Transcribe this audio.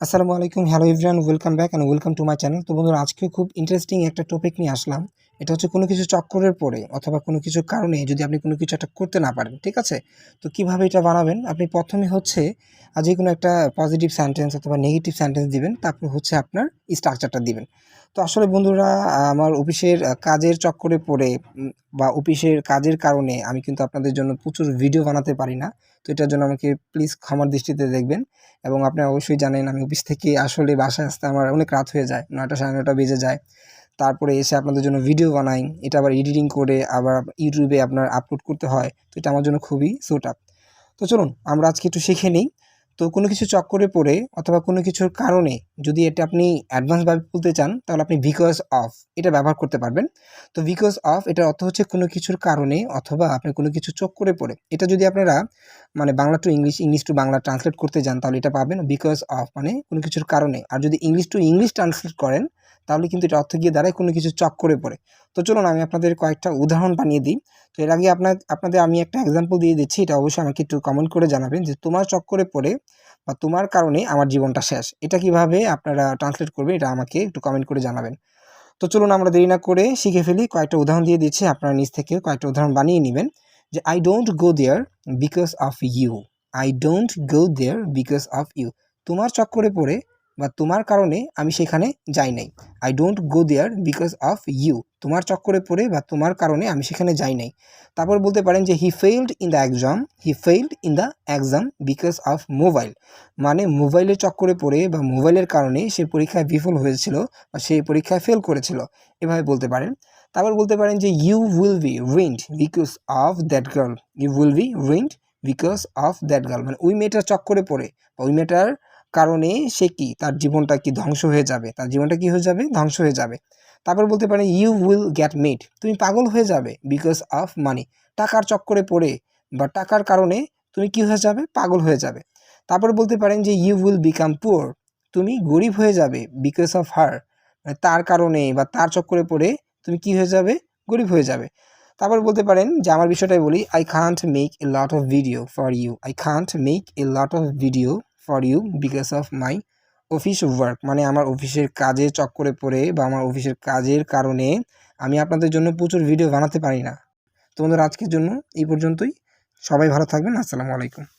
আসসালামু আলাইকুম, hello everyone, welcome back and welcome to my channel. তো বন্ধুরা, আজকে খুব ইন্টারেস্টিং একটা টপিক নিয়ে আসলাম। এটা হচ্ছে কোনো কিছু চক্করের পরে অথবা কোনো কিছুর কারণে যদি আপনি কোনো কিছু একটা করতে না পারেন, ঠিক আছে? তো কিভাবে এটা বানাবেন? আপনি প্রথমে হচ্ছে যে কোনো একটা পজিটিভ সেন্টেন্স অথবা নেগেটিভ সেন্টেন্স দিবেন, তারপর হচ্ছে আপনার স্ট্রাকচারটা দিবেন। তো আসলে বন্ধুরা, আমার অফিসের কাজের চক্করে পড়ে বা অফিসের কাজের কারণে আমি কিন্তু আপনাদের জন্য প্রচুর ভিডিও বানাতে পারি না। তো এটার জন্য আমাকে প্লিজ ক্ষমার দৃষ্টিতে দেখবেন। এবং আপনারা অবশ্যই জানেন আমি অফিস থেকে আসলে বাসায় আসতে আমার অনেক রাত হয়ে যায়, ৯টা ৯:৩০ বেজে যায়। তারপরে এসে আপনাদের জন্য ভিডিও বানাই, এটা আবার এডিটিং করে আবার ইউটিউবে আপনার আপলোড করতে হয়। তো এটা আমার জন্য খুবই সুট আপ। তো চলুন আমরা আজকে একটু শিখে নিই। তো কোনো কিছু চক্করে পড়ে অথবা কোনো কিছুর কারণে যদি এটা আপনি অ্যাডভান্সভাবে বলতে চান, তাহলে আপনি বিকজ অফ এটা ব্যবহার করতে পারবেন। তো বিকজ অফ এটার অর্থ হচ্ছে কোনো কিছুর কারণে অথবা আপনি কোনো কিছু চক্করে পড়ে। এটা যদি আপনারা মানে Bangla to English, English to Bangla translate করতে যান, তাহলে এটা পাবেন বিকজ অফ মানে কোনো কিছুর কারণে। আর যদি ইংলিশ টু ইংলিশ ট্রান্সলেট করেন, তাহলে কিন্তু এটা অর্থ গিয়ে দাঁড়ায় কোনো কিছু চক্করে পড়ে। তো চলুন আমি আপনাদের কয়েকটা উদাহরণ বানিয়ে দিই। তো এর আগে আপনাদের আমি একটা এক্সাম্পল দিয়ে দিচ্ছি, এটা অবশ্যই আমাকে একটু কমেন্ট করে জানাবেন যে তোমার চক্করে পড়ে বা তোমার কারণে আমার জীবনটা শেষ। এটা কিভাবে আপনারা ট্রান্সলেট করবেন, এটা আমাকে একটু কমেন্ট করে জানাবেন। তো চলুন আমরা দেরি না করে শিখে ফেলি। কয়েকটা উদাহরণ দিয়ে দিচ্ছি, আপনারা নিজ থেকে কয়েকটা উদাহরণ বানিয়ে নেবেন। যে I don't go there because of you. I don't go there because of you. তোমার চক্করে পড়ে বা তোমার কারণে আমি সেখানে যাই নাই। I don't go there because of you. তোমার চক্করে পড়ে বা তোমার কারণে আমি সেখানে যাই নাই। তারপর বলতে পারেন যে he failed in the exam. He failed in the exam because of mobile. মানে মোবাইলের চক্করে পড়ে বা মোবাইলের কারণে সে পরীক্ষায় বিফল হয়েছিল বা সে পরীক্ষায় ফেল করেছিল, এভাবে বলতে পারেন। তারপর বলতে পারেন যে you will be ruined because of that girl. You will be ruined because of that girl, মানে ওই মেয়েটার চক্করে পড়ে বা ওই মেয়েটার কারণে সে কি তার জীবনটা কি ধ্বংস হয়ে যাবে, তার জীবনটা কি হয়ে যাবে, ধ্বংস হয়ে যাবে। তারপর বলতে পারেন ইউ উইল গেট মেড। তুমি পাগল হয়ে যাবে বিকজ অফ মানি। টাকার চক্করে পড়ে বা টাকার কারণে তুমি কি হয়ে যাবে, পাগল হয়ে যাবে। তারপর বলতে পারেন যে ইউ উইল বিকাম পুয়ার। তুমি গরিব হয়ে যাবে বিকজ অফ হার, মানে তার কারণে বা তার চক্করে পড়ে তুমি কি হয়ে যাবে, গরিব হয়ে যাবে। তারপর বলতে পারেন যে আমার বিষয়টাই বলি, I can't make a lot of video for you. I can't make a lot of video for you because of my office work. মানে আমার অফিসের কাজের চক্করে পড়ে বা আমার অফিসের কাজের কারণে আমি আপনাদের জন্য প্রচুর ভিডিও বানাতে পারি না। তো বন্ধুরা, আজকের জন্য এই পর্যন্তই। সবাই ভালো থাকবেন। আসসালামু আলাইকুম।